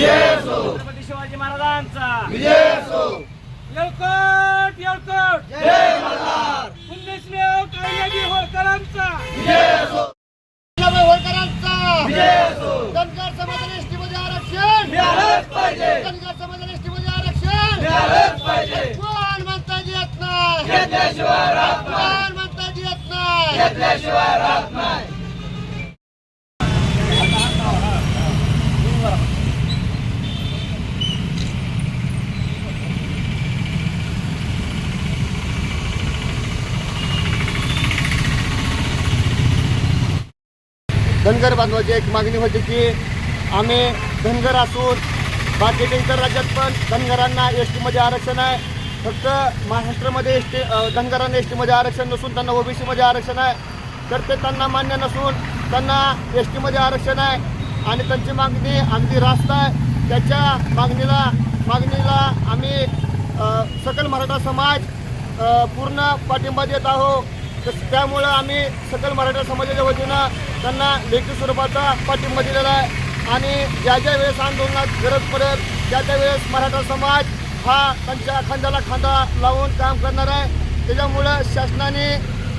छत्रपती शिवाजी महाराजांचा येळकोट येळकोट पुण्यश्लोक अहिल्यादेवी होळकरांचा धनगर समाजाला एसटी मध्ये आरक्षण मिळालंच पाहिजे. धनगर समाजाला एसटी मध्ये आरक्षण मिळालंच पाहिजे. कोण म्हणता येत नाही घेतल्याशिवाय राहत नाही. कोण म्हणता येत नाही घेतल्याशिवाय राहत नाही. धनगर बांधवाची एक मागणी होती की आम्ही धनगर असून बाकीच्या इतर राज्यात पण धनगरांना एस टीमध्ये आरक्षण आहे. फक्त महाराष्ट्रामध्ये एस टी धनगरांना एस टीमध्ये आरक्षण नसून त्यांना ओबीसीमध्ये आरक्षण आहे. तर ते त्यांना मान्य नसून त्यांना एस टीमध्ये आरक्षण आहे आणि त्यांची मागणी अगदी रास्त आहे. त्याच्या मागणीला आम्ही सकल मराठा समाज पूर्ण पाठिंबा देत आहोत. त्यामुळं आम्ही सकल मराठा समाजाच्या वतीनं त्यांना लेखी स्वरूपाचा पाठिंबा दिलेला आहे आणि ज्या ज्या वेळेस आंदोलनात गरज पडेल त्या वेळेस मराठा समाज हा त्यांच्या खांद्याला खांदा लावून काम करणार आहे. त्याच्यामुळं शासनाने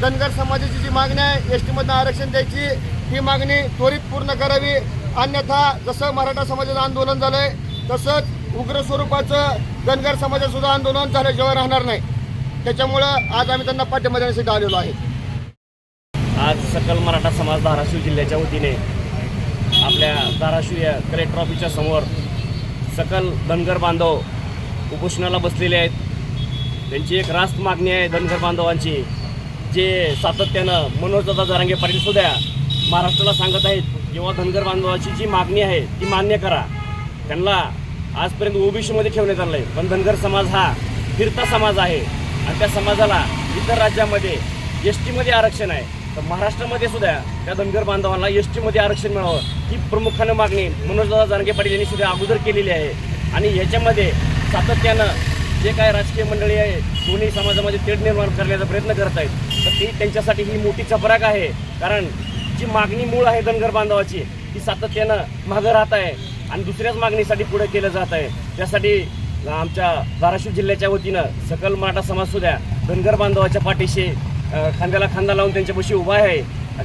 धनगर समाजाची जी मागणी आहे एस टीमधनं आरक्षण द्यायची ही मागणी त्वरित पूर्ण करावी. अन्यथा जसं मराठा समाजाचं आंदोलन झालं आहे तसंच उग्र स्वरूपाचं धनगर समाजाचं सुद्धा आंदोलन झाल्याशिवाय राहणार नाही. त्याच्यामुळं आज आम्ही त्यांना पाठिंबा देण्यासाठी आलेलो आहे. आज सकल मराठा समाज धाराशिव जिल्ह्याच्या वतीने आपल्या धाराशिव या कलेक्टर ऑफिसच्या समोर सकल धनगर बांधव उपोषणाला बसलेले आहेत. त्यांची एक रास्त मागणी आहे धनगर बांधवांची, जे सातत्यानं मनोजदादा जरांगे पाटील सुद्धा महाराष्ट्राला सांगत आहेत किंवा धनगर बांधवाची जी मागणी आहे ती मान्य करा. त्यांना आजपर्यंत ओबीसीमध्ये ठेवण्यात आलं आहे, पण धनगर समाज हा फिरता समाज आहे आणि त्या समाजाला इतर राज्यामध्ये एस टीमध्ये आरक्षण आहे. तर महाराष्ट्रामध्ये सुद्धा त्या धनगर बांधवांना एस टीमध्ये आरक्षण मिळावं ही प्रामुख्यानं मागणी मनोजदादा जरांगे पाटील यांनी सुद्धा अगोदर केलेली आहे. आणि ह्याच्यामध्ये सातत्यानं जे काय राजकीय मंडळी आहे दोन्ही समाजामध्ये तेढ निर्माण करण्याचा प्रयत्न करत आहेत. तर ती त्यांच्यासाठी ही मोठी चपराक आहे, कारण जी मागणी मूळ आहे धनगर बांधवाची ती सातत्यानं मागं राहत आहे आणि दुसऱ्याच मागणीसाठी पुढे केलं जात आहे. त्यासाठी आमच्या धाराशिव जिल्ह्याच्या वतीनं सकल मराठा समाजसुद्धा धनगर बांधवाच्या पाठीशी खांद्याला खांदा लावून त्यांच्यापाशी उभा आहे.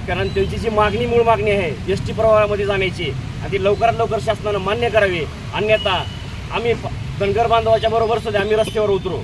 कारण त्यांची जी मूळ मागणी आहे एस टी प्रवाहामध्ये जाण्याची आणि ती लवकरात लवकर शासनानं मान्य करावी. अन्यथा आम्ही धनगर बांधवाच्या बरोबर सुद्धा आम्ही रस्त्यावर उतरू.